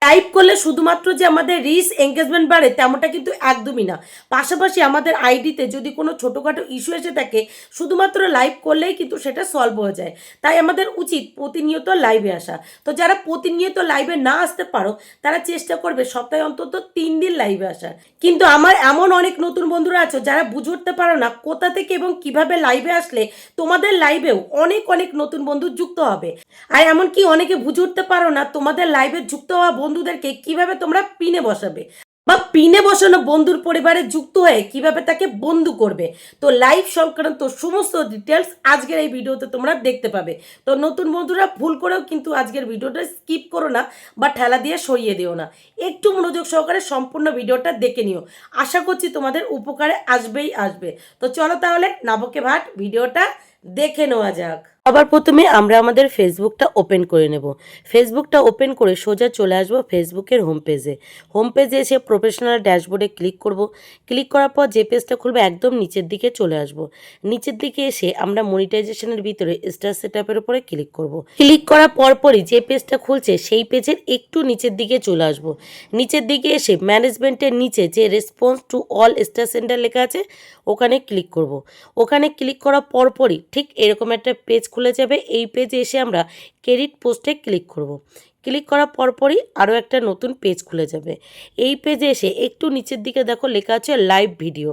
Type করলে শুধুমাত্র যে আমাদের রিচ এঙ্গেজমেন্ট বাড়ে তেমনটা কিন্তু একদমই না। পাশাপাশি আমাদের আইডিতে যদি কোনো ছোটোখাটো ইস্যু এসে থাকে শুধুমাত্র লাইভ করলেই কিন্তু সেটা সলভ হয়ে যায়। তাই আমাদের উচিত প্রতিনিয়ত লাইভে আসা। তো যারা প্রতিনিয়ত লাইভে না আসতে পারো তারা চেষ্টা করবে সপ্তাহে অন্তত 3 দিন লাইভে আসার। কিন্তু আমার এমন অনেক নতুন বন্ধুরা আছে যারা বুঝে উঠতে পারো না কোথা থেকে এবং কিভাবে লাইভে আসলে তোমাদের লাইভেও অনেক অনেক নতুন বন্ধু যুক্ত হবে। আর এমনকি অনেকে বুঝে উঠতে পারো না তোমাদের লাইভে যুক্ত হওয়া বন্ধুদেরকে কিভাবে তোমরা পিনে বসাবে বা পিনে বসানো বন্ধুর পরিবারে যুক্ত হয়ে কিভাবে তাকে বন্ধু করবে। তো লাইভ সংক্রান্ত সমস্ত ডিটেলস আজকের এই ভিডিওতে তোমরা দেখতে পাবে। তো নতুন বন্ধুরা ভুল করেও কিন্তু আজকের ভিডিওটা স্কিপ করো না বা ঠেলা দিয়ে সরিয়ে দিও না, একটু মনোযোগ সহকারে সম্পূর্ণ ভিডিওটা দেখে নিও। আশা করছি তোমাদের উপকারে আসবেই আসবে। তো চলো তাহলে নাবকে ভাট ভিডিওটা দেখে নেওয়া যাক। সবার প্রথমে আমরা আমাদের ফেসবুকটা ওপেন করে নেব। ফেসবুকটা ওপেন করে সোজা চলে আসবো ফেসবুকের হোম পেজে। হোম পেজে এসে প্রফেশনাল ড্যাশবোর্ডে ক্লিক করব। ক্লিক করার পর যে পেজটা খুলবে একদম নিচের দিকে চলে আসব। নিচের দিকে এসে আমরা মনিটাইজেশনের ভিতরে স্টার সেটআপের উপরে ক্লিক করব। ক্লিক করার পরপরই যে পেজটা খুলছে সেই পেজের একটু নিচের দিকে চলে আসব। নিচের দিকে এসে ম্যানেজমেন্টের নিচে যে response to all star centre লেখা আছে ওখানে ক্লিক করব। ওখানে ক্লিক করার পরপরই ঠিক এরকম একটা পেজ খুলে যাবে। এই পেজে এসে আমরা ক্রেডিট পোস্টে ক্লিক করব। ক্লিক করার পরপরই আরও একটা নতুন পেজ খুলে যাবে। এই পেজে এসে একটু নিচের দিকে দেখো লেখা আছে লাইভ ভিডিও।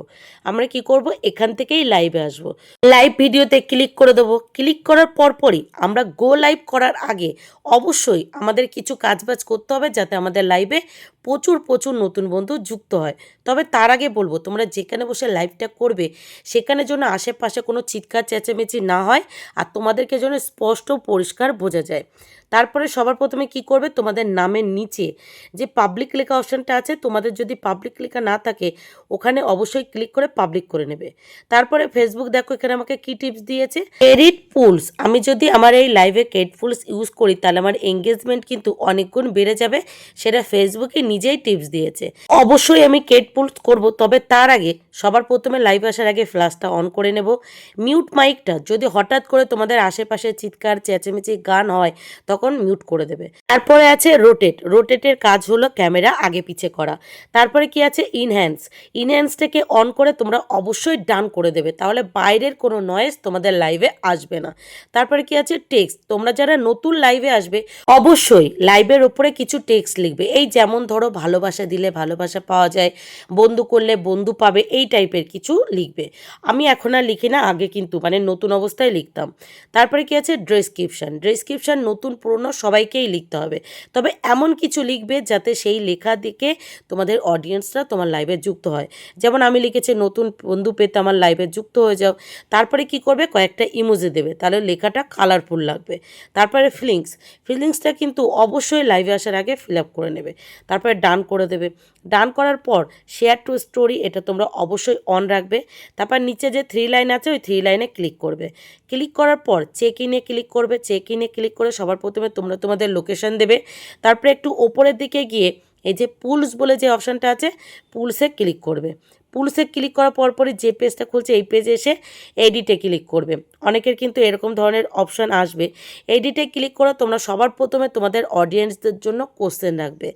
আমরা কি করব, এখান থেকেই লাইভে আসব। লাইভ ভিডিওতে ক্লিক করে দেবো। ক্লিক করার পরপরই আমরা গো লাইভ করার আগে অবশ্যই আমাদের কিছু কাজবাজ করতে হবে যাতে আমাদের লাইভে প্রচুর প্রচুর নতুন বন্ধু যুক্ত হয়। তবে তার আগে বলবো তোমরা যেখানে বসে লাইভটা করবে সেখানে যেন আশেপাশে কোনো চিৎকার চেঁচামেচি না হয় আর তোমাদেরকে যেন স্পষ্ট পরিষ্কার বোঝা যায়। তারপরে সবার প্রথমে কি করবে, তোমাদের নামের নিচে যে পাবলিক লেখা অপশানটা আছে, তোমাদের যদি পাবলিক লেখা না থাকে ওখানে অবশ্যই ক্লিক করে পাবলিক করে নেবে। তারপরে ফেসবুক দেখো এখানে আমাকে কি টিপস দিয়েছে, ক্রেডিট পুলস। আমি যদি আমার এই লাইভে ক্রেডিট পুলস ইউজ করি তাহলে আমার এঙ্গেজমেন্ট কিন্তু অনেক গুণ বেড়ে যাবে, সেটা ফেসবুকে নিজেই টিপস দিয়েছে। অবশ্যই আমি ক্রেডিট পুলস করব, তবে তার আগে সবার প্রথমে লাইভ আসার আগে ফ্ল্যাশটা অন করে নেব। মিউট মাইকটা যদি হঠাৎ করে তোমাদের আশেপাশে চিৎকার চেঁচামেচি গান হয় তখন মিউট করে দেবে। তারপরে আছে রোটেট। রোটেটের কাজ হলো ক্যামেরা আগে পিছে করা। তারপরে কি আছে ইনহ্যান্স। ইনহ্যান্সটাকে অন করে তোমরা অবশ্যই ডান করে দেবে, তাহলে বাইরের কোনো নয়েজ তোমাদের লাইভে আসবে না। তারপরে কি আছে টেক্সট। তোমরা যারা নতুন লাইভে আসবে অবশ্যই লাইভের ওপরে কিছু টেক্সট লিখবে, এই যেমন ধরো ভালোবাসা দিলে ভালোবাসা পাওয়া যায়, বন্ধু করলে বন্ধু পাবে, এই টাইপের কিছু লিখবে। আমি এখন আর লিখি না, আগে কিন্তু মানে নতুন অবস্থায় লিখতাম। তারপরে কি আছে ডেসক্রিপশন। ডেসক্রিপশন নতুন পুরনো সবাইকেই লিখতে হবে, তবে এমন কিছু লিখবে যাতে সেই লেখা দেখে তোমাদের অডিয়েন্সরা তোমার লাইভে যুক্ত হয়। যেমন আমি লিখেছি নতুন বন্ধু পেতে আমার লাইভে যুক্ত হয়ে যাও। তারপরে কি করবে, কয়েকটা ইমোজি দেবে, তাহলে লেখাটা কালারফুল লাগবে। তারপরে ফিলিংসটা কিন্তু অবশ্যই লাইভে আসার আগে ফিল আপ করে নেবে। তারপরে ডান করে দেবে। ডান করার পর শেয়ার টু স্টোরি, এটা তোমরা অবশ্যই অন রাখবে। তারপর নিচে যে 3 লাইন আছে ওই 3 লাইনে ক্লিক করবে। ক্লিক করার পর চেক ইনে ক্লিক করবে। চেক ইনে ক্লিক করে সবার প্রথমে তোমরা তোমাদের লোকেশন দেবে। তারপরে একটু ওপরের দিকে গিয়ে এই যে পুলস বলে যে অপশানটা আছে পুলসে ক্লিক করবে। পুলসে ক্লিক করার পরপরই যে পেজটা খুলছে এই পেজে এসে এডিটে ক্লিক করবে। অনেকের কিন্তু এরকম ধরনের অপশান আসবে। এডিটে ক্লিক করে তোমরা সবার প্রথমে তোমাদের অডিয়েন্সদের জন্য কোশ্চেন রাখবে।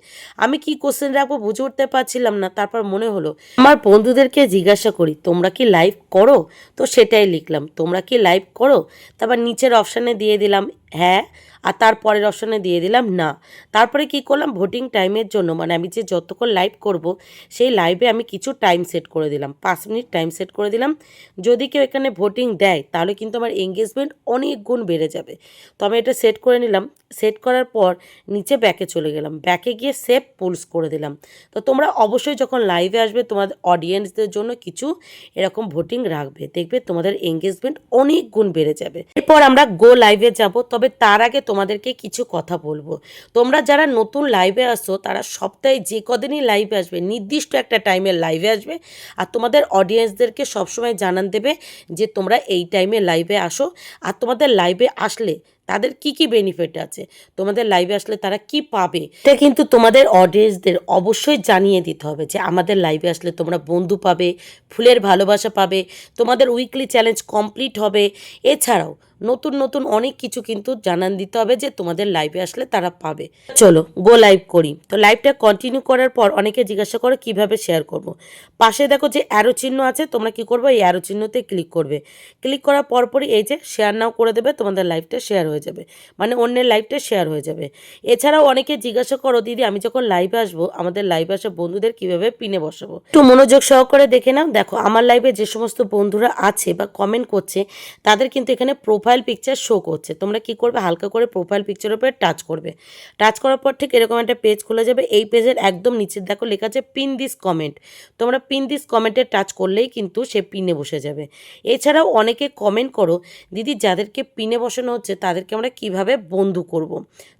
আমি কি কোশ্চেন রাখবো বুঝে উঠতে পারছিলাম না, তারপর মনে হলো আমার বন্ধুদেরকে জিজ্ঞাসা করি তোমরা কি লাইভ করো, তো সেটাই লিখলাম তোমরা কি লাইভ করো। তারপর নিচের অপশানে দিয়ে দিলাম হ্যাঁ, আর তারপরের অপশানে দিয়ে দিলাম না। তারপরে কি করলাম, ভোটিং টাইমের জন্য মানে আমি যে যতক্ষণ লাইভ করব সেই লাইভে আমি কিছু টাইম সেট করে দিলাম, 5 মিনিট টাইম সেট করে দিলাম। যদি কেউ এখানে ভোটিং দেয় তাহলে কিন্তু আমার এঙ্গেজমেন্ট অনেক গুণ বেড়ে যাবে। তো আমি এটা সেট করে নিলাম। সেট করার পর নিচে ব্যাকে চলে গেলাম, ব্যাকে গিয়ে সেভ পুলস করে দিলাম। তো তোমরা অবশ্যই যখন লাইভে আসবে তোমাদের অডিয়েন্সদের জন্য কিছু এরকম ভোটিং রাখবে, দেখবে তোমাদের এঙ্গেজমেন্ট অনেক গুণ বেড়ে যাবে। এরপর আমরা গো লাইভে যাব, তবে তার আগে তোমাদেরকে কিছু কথা বলবো। তোমরা যারা নতুন লাইভে আসছো তারা সপ্তাহে যে কদিনই লাইভে আসবে নির্দিষ্ট একটা টাইমে লাইভে আসবে, আর তোমাদের অডিয়েন্সদেরকে সবসময় জানান দেবে যে তোমরা এই টাইমে লাইভে আসো। আর তোমাদের লাইভে আসলে তাদের কি কি বেনিফিট আছে, তোমাদের লাইভে আসলে তারা কি পাবে, এটা কিন্তু তোমাদের অডিয়েন্সদের অবশ্যই জানিয়ে দিতে হবে যে আমাদের লাইভে আসলে তোমরা বন্ধু পাবে, ফুলের ভালোবাসা পাবে, তোমাদের উইকলি চ্যালেঞ্জ কমপ্লিট হবে। এছাড়াও নতুন নতুন অনেক কিছু কিন্তু জানান দিতে হবে যে তোমাদের লাইভে আসলে তারা পাবে। চলো গো লাইভ করি। তো লাইভটা কন্টিনিউ করার পর অনেকে জিজ্ঞাসা করো কিভাবে শেয়ার করব। পাশে দেখো যে অ্যারো চিহ্ন আছে, তোমরা কি করবে, এই অ্যারো চিহ্নতে ক্লিক করবে। ক্লিক করার পরপরই এই যে শেয়ার নাও করে দেবে, তোমাদের লাইভটা শেয়ার হয়ে যাবে, মানে অন্যের লাইভটা শেয়ার হয়ে যাবে। এছাড়াও অনেকে জিজ্ঞাসা করো দিদি আমি যখন লাইভে আসবো আমাদের লাইভে আসা বন্ধুদের কিভাবে পিনে বসাবো। একটু মনোযোগ সহকারে দেখে নাও। দেখো আমার লাইভে যে সমস্ত বন্ধুরা আছে বা কমেন্ট করছে তাদের কিন্তু এখানে প্রোফাইল পিকচার শো করছে। তোমরা কি করবে, হালকা করে প্রোফাইল পিকচারের উপরে টাচ করবে। টাচ করার পর ঠিক এরকম একটা পেজ খুলে যাবে। এই পেজের একদম নিচে দেখো লেখা আছে পিন দিস কমেন্ট। তোমরা পিন দিস কমেন্টে টাচ করলেই কিন্তু সে পিনে বসে যাবে। এছাড়াও অনেকে কমেন্ট করো দিদি যাদেরকে পিনে বসানো হচ্ছে তাদেরকে আমরা কিভাবে বন্ধু করব।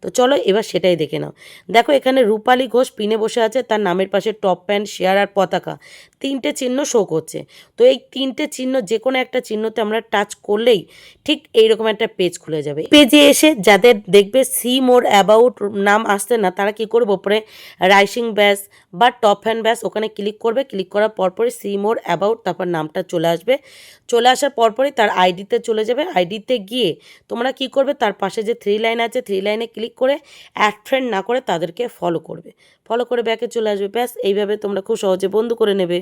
তো চলো এবার সেটাই দেখে নাও। দেখো এখানে রূপালী ঘোষ পিনে বসে আছে, তার নামের পাশে টপ প্যান্ট, শেয়ার আর পতাকা তিনটে চিহ্ন শো করছে। তো এই তিনটে চিহ্ন যে কোনো একটা চিহ্নতে আমরা টাচ করলেই ঠিক এইরকম একটা পেজ খুলে যাবে। পেজে এসে যাদের দেখবে সি মোর অ্যাবাউট নাম আসছে না তারা কি করবে, ওপরে রাইসিং ব্যাস বা টপ হ্যান্ড ব্যাস ওখানে ক্লিক করবে। ক্লিক করার পরপরই সি মোর অ্যাবাউট তারপর নামটা চলে আসবে। চলে আসার পরপরই তার আইডিতে চলে যাবে। আইডিতে গিয়ে তোমরা কি করবে, তার পাশে যে থ্রি লাইন আছে থ্রি লাইনে ক্লিক করে অ্যাড ফ্রেন্ড না করে তাদেরকে ফলো করবে। ফলো করে ব্যাকে চলে আসবে। ব্যাস এইভাবে তোমরা খুব সহজে বন্ধু করে নেবে।